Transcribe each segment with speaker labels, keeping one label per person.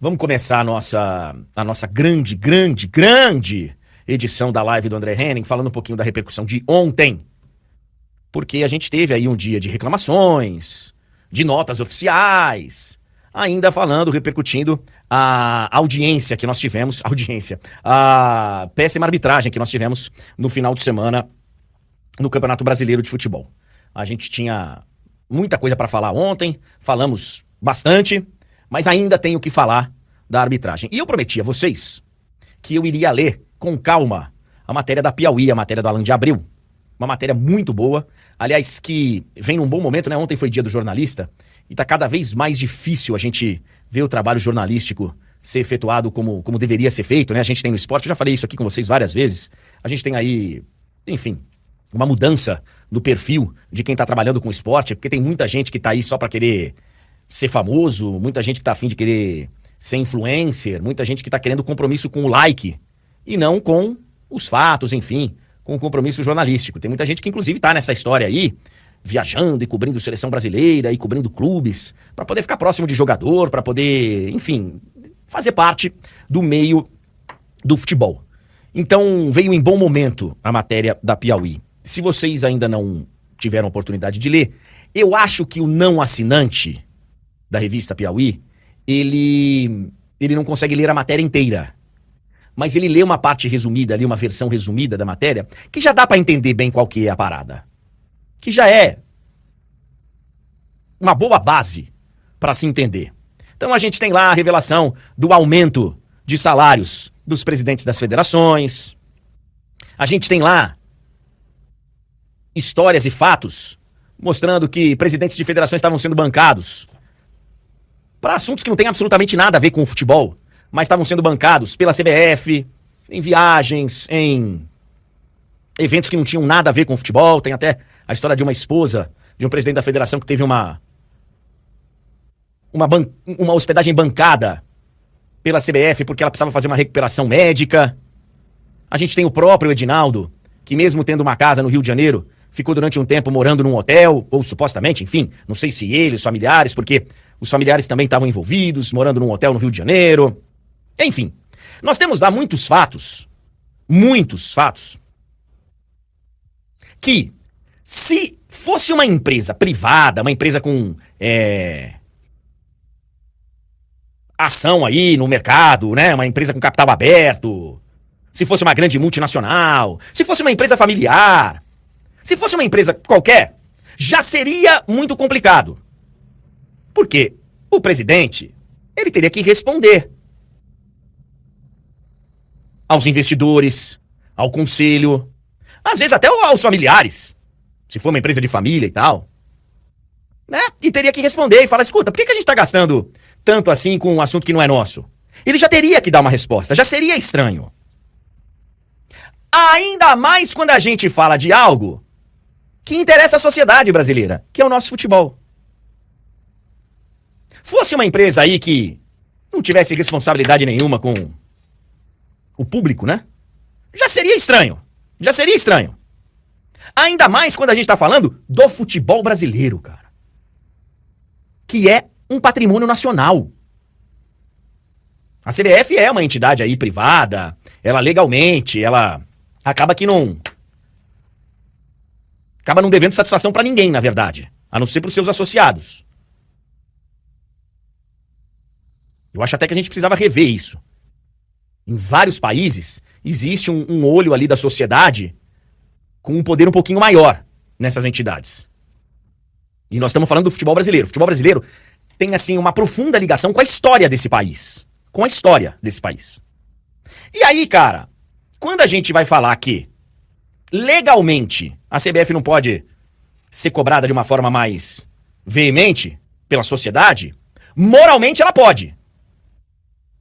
Speaker 1: Vamos começar a nossa grande edição da live do André Henning, falando um pouquinho da repercussão de ontem. Porque a gente teve aí um dia de reclamações, de notas oficiais, ainda falando, repercutindo a audiência que nós tivemos, a péssima arbitragem que nós tivemos no final de semana no Campeonato Brasileiro de Futebol. A gente tinha muita coisa para falar ontem, falamos bastante, mas ainda tenho que falar da arbitragem. E eu prometi a vocês que eu iria ler com calma a matéria da Piauí, a matéria do Alan de Abreu. Uma matéria muito boa, aliás, que vem num bom momento, né? Ontem foi dia do jornalista e tá cada vez mais difícil a gente ver o trabalho jornalístico ser efetuado como deveria ser feito, né? A gente tem no esporte, eu já falei isso aqui com vocês várias vezes, a gente tem aí, enfim, uma mudança no perfil de quem tá trabalhando com esporte, porque tem muita gente que tá aí só pra querer ser famoso, muita gente que tá afim de querer ser influencer, muita gente que tá querendo compromisso com o like e não com os fatos, enfim, com o compromisso jornalístico. Tem muita gente que inclusive tá nessa história aí, viajando e cobrindo seleção brasileira e cobrindo clubes, pra poder ficar próximo de jogador, pra poder, enfim, fazer parte do meio do futebol. Então veio em bom momento a matéria da Piauí. Se vocês ainda não tiveram oportunidade de ler, eu acho que o não assinante da revista Piauí, ele não consegue ler a matéria inteira. Mas ele lê uma parte resumida ali, uma versão resumida da matéria, que já dá pra entender bem qual que é a parada. Que já é uma boa base pra se entender. Então a gente tem lá a revelação do aumento de salários dos presidentes das federações. A gente tem lá histórias e fatos mostrando que presidentes de federações estavam sendo bancados para assuntos que não têm absolutamente nada a ver com o futebol, mas estavam sendo bancados pela CBF, em viagens, em eventos que não tinham nada a ver com o futebol. Tem até a história de uma esposa de um presidente da federação que teve uma hospedagem bancada pela CBF porque ela precisava fazer uma recuperação médica. A gente tem o próprio Edinaldo, que mesmo tendo uma casa no Rio de Janeiro, ficou durante um tempo morando num hotel, ou supostamente, enfim, não sei se ele, os familiares, porque os familiares também estavam envolvidos, morando num hotel no Rio de Janeiro. Enfim, nós temos lá muitos fatos, que se fosse uma empresa privada, uma empresa com ação aí no mercado, né, uma empresa com capital aberto, se fosse uma grande multinacional, se fosse uma empresa familiar, se fosse uma empresa qualquer, já seria muito complicado. Porque o presidente, ele teria que responder aos investidores, ao conselho, às vezes até aos familiares, se for uma empresa de família e tal, né? E teria que responder e falar, escuta, por que a gente tá gastando tanto assim com um assunto que não é nosso? Ele já teria que dar uma resposta, já seria estranho. Ainda mais quando a gente fala de algo que interessa à sociedade brasileira, que é o nosso futebol. Fosse uma empresa aí que não tivesse responsabilidade nenhuma com o público, né? Já seria estranho. Ainda mais quando a gente tá falando do futebol brasileiro, cara. Que é um patrimônio nacional. A CBF é uma entidade aí privada, ela legalmente, ela acaba não devendo satisfação pra ninguém, na verdade, a não ser pros seus associados. Eu acho até que a gente precisava rever isso. Em vários países, existe um olho ali da sociedade com um poder um pouquinho maior nessas entidades. E nós estamos falando do futebol brasileiro. O futebol brasileiro tem, assim, uma profunda ligação com a história desse país. E aí, cara, quando a gente vai falar que legalmente a CBF não pode ser cobrada de uma forma mais veemente pela sociedade, moralmente ela pode.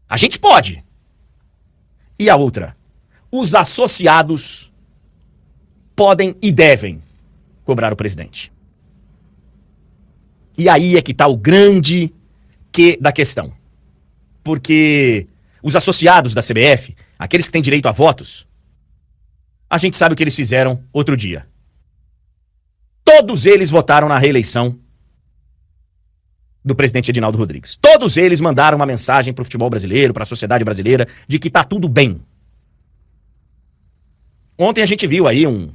Speaker 1: A gente pode. E a outra? Os associados podem e devem cobrar o presidente. E aí é que tá o grande quê da questão. Porque os associados da CBF, aqueles que têm direito a votos, a gente sabe o que eles fizeram outro dia. Todos eles votaram na reeleição do presidente Edinaldo Rodrigues. Todos eles mandaram uma mensagem pro futebol brasileiro, pra sociedade brasileira, de que tá tudo bem. Ontem a gente viu aí um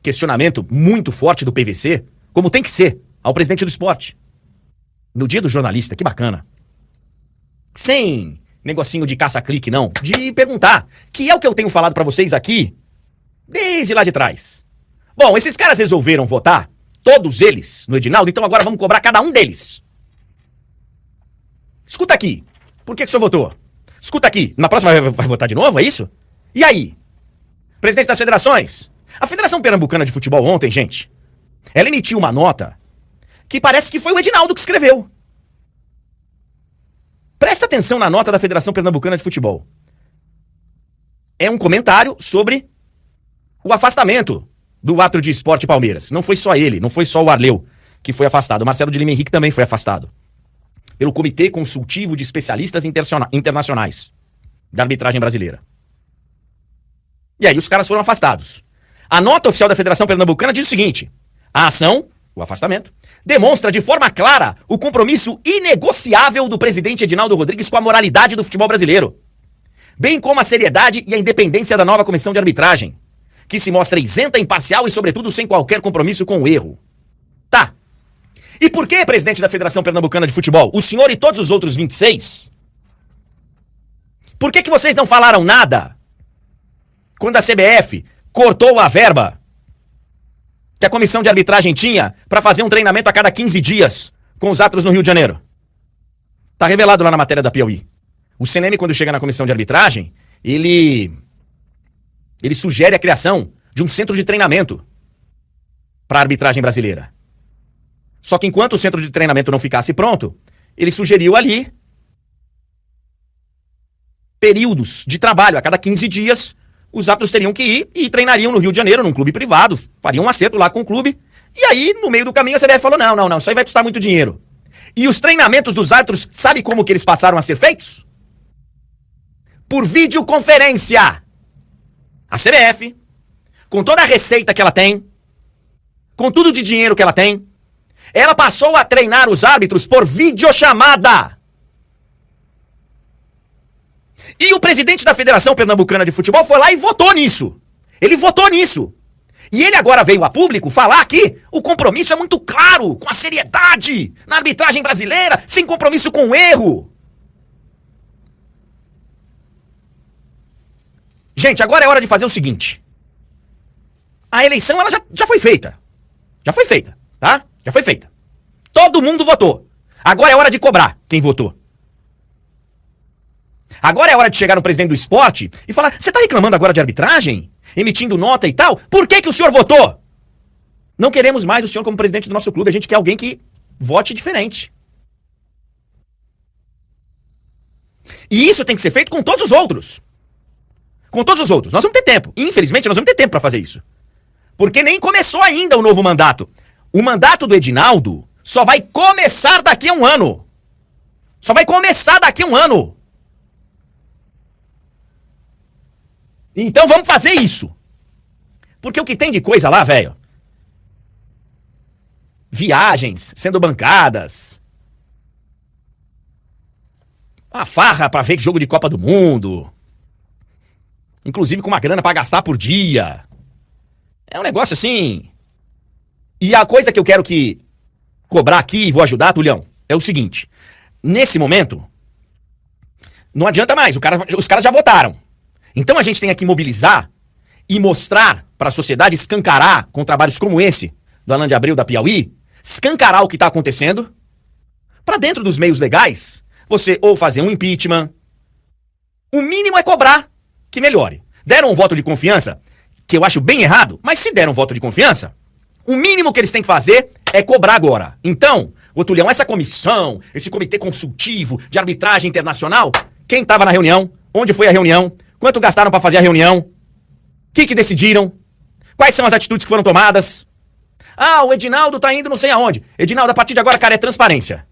Speaker 1: questionamento muito forte do PVC, como tem que ser, ao presidente do esporte. No dia do jornalista, que bacana. Sem negocinho de caça-clique, não. De perguntar, que é o que eu tenho falado pra vocês aqui, desde lá de trás. Bom, esses caras resolveram votar, todos eles, no Edinaldo, então agora vamos cobrar cada um deles. Escuta aqui, por que o senhor votou? Escuta aqui, na próxima vai votar de novo, é isso? E aí? Presidente das federações? A Federação Pernambucana de Futebol ontem, gente, ela emitiu uma nota que parece que foi o Edinaldo que escreveu. Presta atenção na nota da Federação Pernambucana de Futebol. É um comentário sobre o afastamento do árbitro de esporte Palmeiras. Não foi só ele, não foi só o Arleu que foi afastado. O Marcelo de Lima Henrique também foi afastado. Pelo Comitê Consultivo de Especialistas Internacionais da Arbitragem Brasileira. E aí os caras foram afastados. A nota oficial da Federação Pernambucana diz o seguinte: a ação, o afastamento, demonstra de forma clara o compromisso inegociável do presidente Edinaldo Rodrigues com a moralidade do futebol brasileiro, bem como a seriedade e a independência da nova comissão de arbitragem, que se mostra isenta, imparcial e, sobretudo, sem qualquer compromisso com o erro. Tá. E por que, presidente da Federação Pernambucana de Futebol, o senhor e todos os outros 26? Por que vocês não falaram nada quando a CBF cortou a verba que a comissão de arbitragem tinha para fazer um treinamento a cada 15 dias com os árbitros no Rio de Janeiro? Tá revelado lá na matéria da Piauí. O CNM, quando chega na comissão de arbitragem, ele sugere a criação de um centro de treinamento para a arbitragem brasileira. Só que enquanto o centro de treinamento não ficasse pronto, ele sugeriu ali períodos de trabalho. A cada 15 dias, os árbitros teriam que ir e treinariam no Rio de Janeiro, num clube privado, fariam um acerto lá com o clube. E aí, no meio do caminho, a CBF falou, não, isso aí vai custar muito dinheiro. E os treinamentos dos árbitros, sabe como que eles passaram a ser feitos? Por videoconferência. A CBF, com toda a receita que ela tem, com tudo de dinheiro que ela tem, ela passou a treinar os árbitros por videochamada. E o presidente da Federação Pernambucana de Futebol foi lá e votou nisso. Ele votou nisso. E ele agora veio a público falar que o compromisso é muito claro, com a seriedade na arbitragem brasileira, sem compromisso com o erro. Gente, agora é hora de fazer o seguinte. A eleição ela já foi feita. Já foi feita, tá? Já foi feita. Todo mundo votou. Agora é hora de cobrar quem votou. Agora é hora de chegar no presidente do esporte e falar, você tá reclamando agora de arbitragem? Emitindo nota e tal? Por que o senhor votou? Não queremos mais o senhor como presidente do nosso clube. A gente quer alguém que vote diferente. E isso tem que ser feito com todos os outros. Com todos os outros. Nós vamos ter tempo. Infelizmente, nós vamos ter tempo para fazer isso. Porque nem começou ainda o novo mandato. O mandato do Edinaldo só vai começar daqui a um ano. Só vai começar daqui a um ano. Então vamos fazer isso. Porque o que tem de coisa lá, velho? Viagens sendo bancadas. Uma farra pra ver jogo de Copa do Mundo. Inclusive com uma grana pra gastar por dia. É um negócio assim. E a coisa que eu quero cobrar aqui e vou ajudar, Tulhão, é o seguinte. Nesse momento, não adianta mais. Os caras já votaram. Então a gente tem que mobilizar e mostrar para a sociedade, escancarar com trabalhos como esse, do Alan de Abreu da Piauí, escancarar o que está acontecendo, para dentro dos meios legais, você ou fazer um impeachment, o mínimo é cobrar que melhore. Deram um voto de confiança, que eu acho bem errado, mas se deram um voto de confiança, o mínimo que eles têm que fazer é cobrar agora. Então, ô Tulhão, essa comissão, esse comitê consultivo de arbitragem internacional, quem estava na reunião? Onde foi a reunião? Quanto gastaram para fazer a reunião? O que decidiram? Quais são as atitudes que foram tomadas? Ah, o Edinaldo tá indo não sei aonde. Edinaldo, a partir de agora, cara, é transparência.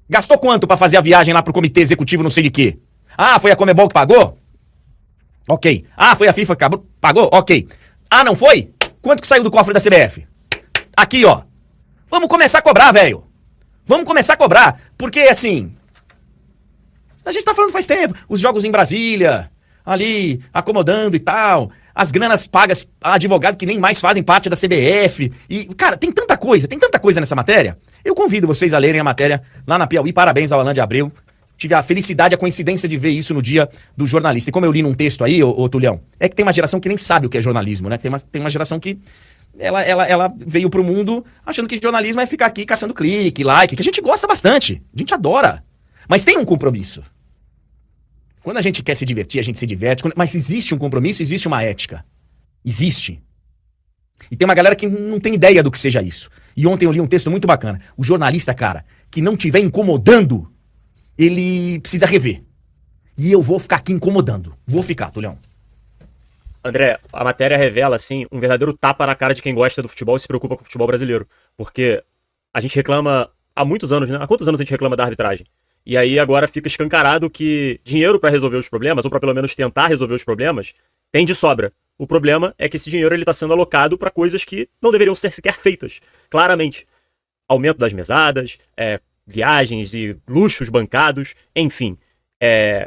Speaker 1: Gastou quanto para fazer a viagem lá pro comitê executivo não sei de quê? Ah, foi a Conmebol que pagou? Ok. Ah, foi a FIFA que pagou? Ok. Ah, não foi? Quanto que saiu do cofre da CBF? Aqui, ó. Vamos começar a cobrar, velho. Vamos começar a cobrar. Porque, assim, a gente tá falando faz tempo. Os jogos em Brasília, ali, acomodando e tal. As granas pagas a advogado que nem mais fazem parte da CBF. E, cara, tem tanta coisa nessa matéria. Eu convido vocês a lerem a matéria lá na Piauí. Parabéns ao Alan de Abreu. Tive a felicidade, a coincidência de ver isso no dia do jornalista. E como eu li num texto aí, ô Tulhão, é que tem uma geração que nem sabe o que é jornalismo, né? Tem uma geração que ela veio pro mundo achando que jornalismo é ficar aqui caçando clique, like, que a gente gosta bastante. A gente adora. Mas tem um compromisso. Quando a gente quer se divertir, a gente se diverte. Mas existe um compromisso, existe uma ética. Existe. E tem uma galera que não tem ideia do que seja isso. E ontem eu li um texto muito bacana. O jornalista, cara, que não estiver incomodando, ele precisa rever. E eu vou ficar aqui incomodando. Vou ficar, Tulhão.
Speaker 2: André, a matéria revela, assim, um verdadeiro tapa na cara de quem gosta do futebol e se preocupa com o futebol brasileiro. Porque a gente reclama há muitos anos, né? Há quantos anos a gente reclama da arbitragem? E aí agora fica escancarado que dinheiro para resolver os problemas, ou para pelo menos tentar resolver os problemas, tem de sobra. O problema é que esse dinheiro ele está sendo alocado para coisas que não deveriam ser sequer feitas. Claramente. Aumento das mesadas, viagens e luxos bancados, enfim.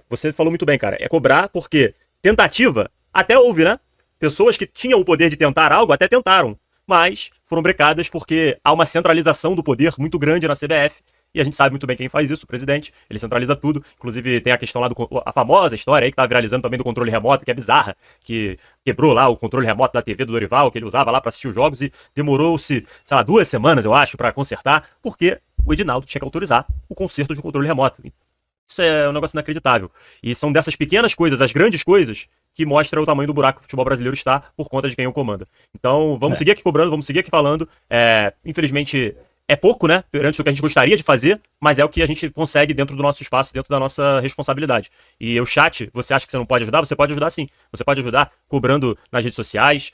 Speaker 2: Você falou muito bem, cara. É cobrar porque tentativa até houve, né? Pessoas que tinham o poder de tentar algo até tentaram, mas foram brecadas porque há uma centralização do poder muito grande na CBF. E a gente sabe muito bem quem faz isso, o presidente. Ele centraliza tudo. Inclusive tem a questão lá a famosa história aí que tá viralizando também do controle remoto, que é bizarra, que quebrou lá o controle remoto da TV do Dorival, que ele usava lá pra assistir os jogos e demorou-se, sei lá, 2 semanas, eu acho, pra consertar, porque o Edinaldo tinha que autorizar o conserto de um controle remoto. Isso é um negócio inacreditável. E são dessas pequenas coisas, as grandes coisas, que mostra o tamanho do buraco que o futebol brasileiro está por conta de quem o comanda. Então, vamos seguir aqui cobrando, vamos seguir aqui falando. Infelizmente, é pouco, né? Perante o que a gente gostaria de fazer, mas é o que a gente consegue dentro do nosso espaço, dentro da nossa responsabilidade. E o chat, você acha que você não pode ajudar? Você pode ajudar sim. Você pode ajudar cobrando nas redes sociais,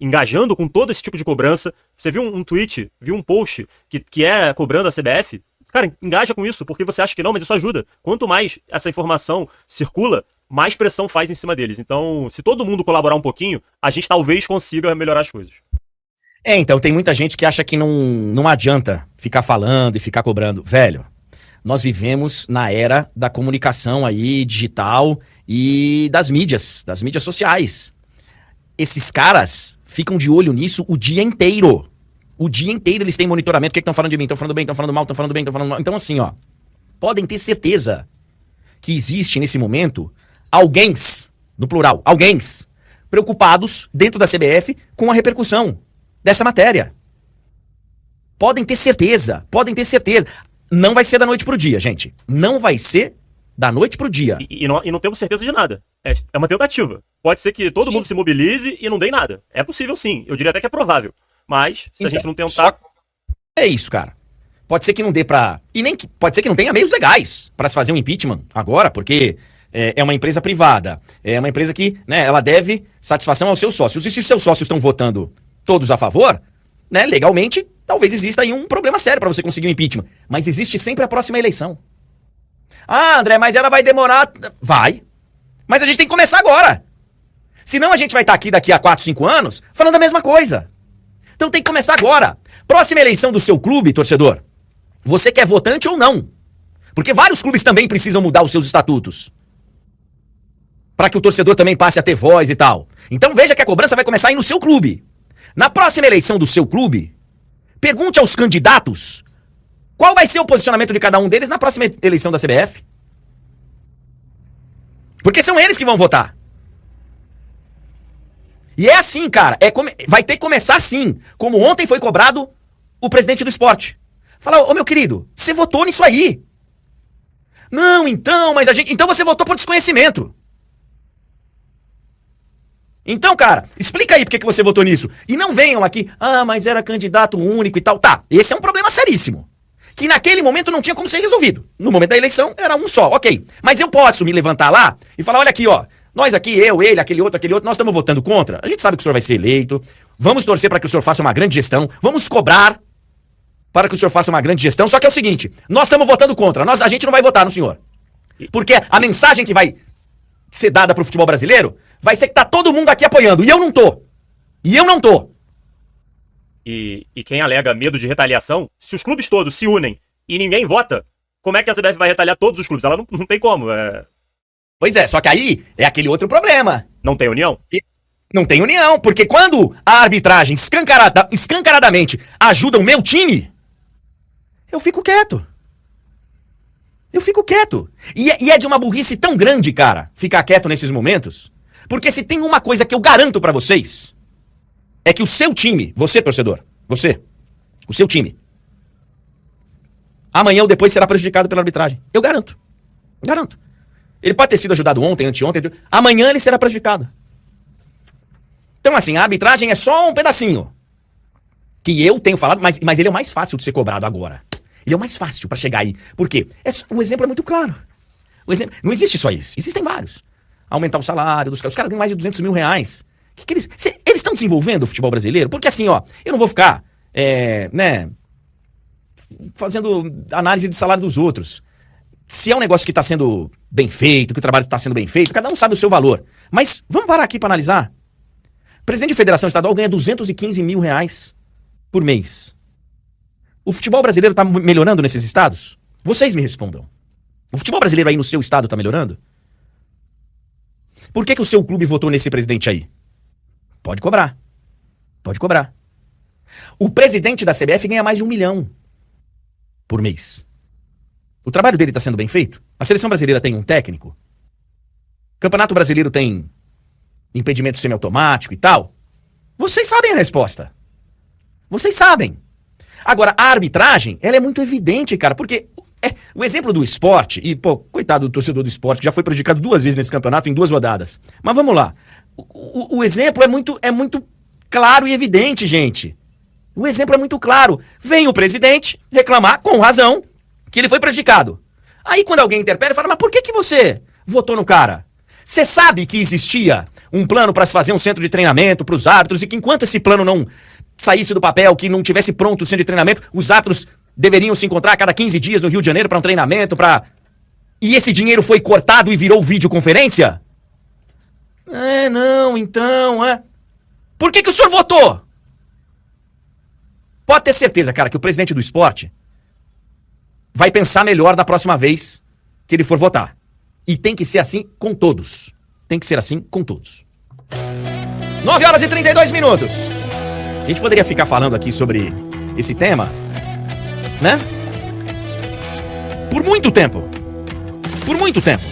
Speaker 2: engajando com todo esse tipo de cobrança. Você viu um tweet, viu um post que é cobrando a CBF? Cara, engaja com isso, porque você acha que não, mas isso ajuda. Quanto mais essa informação circula, mais pressão faz em cima deles. Então, se todo mundo colaborar um pouquinho, a gente talvez consiga melhorar as coisas.
Speaker 1: Então, tem muita gente que acha que não adianta ficar falando e ficar cobrando. Velho, nós vivemos na era da comunicação aí, digital e das mídias sociais. Esses caras ficam de olho nisso o dia inteiro. O dia inteiro eles têm monitoramento. O que estão falando de mim? Estão falando bem, estão falando mal, estão falando bem, estão falando mal. Então, assim, ó, podem ter certeza que existe nesse momento alguéms, no plural, alguéms, preocupados dentro da CBF com a repercussão dessa matéria. Podem ter certeza, podem ter certeza. Não vai ser da noite pro dia, gente. Não vai ser da noite pro dia.
Speaker 2: E não temos certeza de nada. É uma tentativa. Pode ser que todo mundo se mobilize e não dê em nada. É possível sim. Eu diria até que é provável. Mas, se a gente não tentar...
Speaker 1: É isso, cara. Pode ser que não dê pra... Pode ser que não tenha meios legais pra se fazer um impeachment agora, porque é uma empresa privada. É uma empresa que, né, ela deve satisfação aos seus sócios. E se os seus sócios estão votando todos a favor, né, legalmente, talvez exista aí um problema sério pra você conseguir um impeachment. Mas existe sempre a próxima eleição. Ah, André, mas ela vai demorar... Vai. Mas a gente tem que começar agora. Senão a gente vai estar aqui daqui a 4, 5 anos falando a mesma coisa. Então tem que começar agora. Próxima eleição do seu clube, torcedor. Você quer votante ou não? Porque vários clubes também precisam mudar os seus estatutos. Para que o torcedor também passe a ter voz e tal. Então veja que a cobrança vai começar aí no seu clube. Na próxima eleição do seu clube, pergunte aos candidatos qual vai ser o posicionamento de cada um deles na próxima eleição da CBF. Porque são eles que vão votar. E é assim, cara, vai ter que começar assim, como ontem foi cobrado o presidente do esporte. Fala, ô meu querido, você votou nisso aí. Não, então, mas então você votou por desconhecimento. Então, cara, explica aí por que você votou nisso. E não venham aqui, mas era candidato único e tal. Tá, esse é um problema seríssimo. Que naquele momento não tinha como ser resolvido. No momento da eleição era um só, ok. Mas eu posso me levantar lá e falar, olha aqui, ó. Nós aqui, eu, ele, aquele outro, nós estamos votando contra. A gente sabe que o senhor vai ser eleito. Vamos torcer para que o senhor faça uma grande gestão. Vamos cobrar para que o senhor faça uma grande gestão. Só que é o seguinte, nós estamos votando contra. A gente não vai votar no senhor. Porque a mensagem que vai ser dada pro futebol brasileiro vai ser que tá todo mundo aqui apoiando. E eu não tô. E quem alega medo de retaliação, se os clubes todos se unem
Speaker 2: e ninguém vota, como é que a CBF vai retalhar todos os clubes? Ela não tem como.
Speaker 1: Pois é, só que aí é aquele outro problema.
Speaker 2: Não tem união?
Speaker 1: Não tem união, porque quando a arbitragem escancaradamente ajuda o meu time, eu fico quieto. Eu fico quieto. E é de uma burrice tão grande, cara, ficar quieto nesses momentos. Porque se tem uma coisa que eu garanto pra vocês, é que o seu time, você, torcedor, o seu time, amanhã ou depois será prejudicado pela arbitragem. Eu garanto. Garanto. Ele pode ter sido ajudado ontem, anteontem, amanhã ele será prejudicado. Então, assim, a arbitragem é só um pedacinho. Que eu tenho falado, mas ele é o mais fácil de ser cobrado agora. Ele é o mais fácil pra chegar aí. Por quê? O exemplo é muito claro. Não existe só isso. Existem vários. Aumentar o salário dos caras. Os caras ganham mais de 200 mil reais. Eles estão desenvolvendo o futebol brasileiro? Porque assim, ó, eu não vou ficar, fazendo análise de salário dos outros. Se é um negócio que tá sendo bem feito, que o trabalho tá sendo bem feito, cada um sabe o seu valor. Mas vamos parar aqui pra analisar. O presidente de federação estadual ganha 215 mil reais por mês. O futebol brasileiro tá melhorando nesses estados? Vocês me respondam. O futebol brasileiro aí no seu estado tá melhorando? Por que o seu clube votou nesse presidente aí? Pode cobrar. Pode cobrar. O presidente da CBF ganha mais de 1 milhão por mês. O trabalho dele tá sendo bem feito? A seleção brasileira tem um técnico? O Campeonato Brasileiro tem impedimento semiautomático e tal? Vocês sabem a resposta. Vocês sabem. Agora, a arbitragem, ela é muito evidente, cara, porque o exemplo do esporte, e, pô, coitado do torcedor do esporte, que já foi prejudicado 2 vezes nesse campeonato em 2 rodadas. Mas vamos lá. O exemplo é muito claro e evidente, gente. O exemplo é muito claro. Vem o presidente reclamar, com razão, que ele foi prejudicado. Aí quando alguém interpela, fala, mas por que você votou no cara? Você sabe que existia um plano para se fazer um centro de treinamento para os árbitros e que enquanto esse plano não saísse do papel, que não tivesse pronto o centro de treinamento, os árbitros deveriam se encontrar a cada 15 dias no Rio de Janeiro para um treinamento, E esse dinheiro foi cortado e virou videoconferência? Por que o senhor votou? Pode ter certeza, cara, que o presidente do esporte vai pensar melhor da próxima vez que ele for votar. E tem que ser assim com todos. Tem que ser assim com todos. 9 horas e 32 minutos. A gente poderia ficar falando aqui sobre esse tema, né? Por muito tempo. Por muito tempo.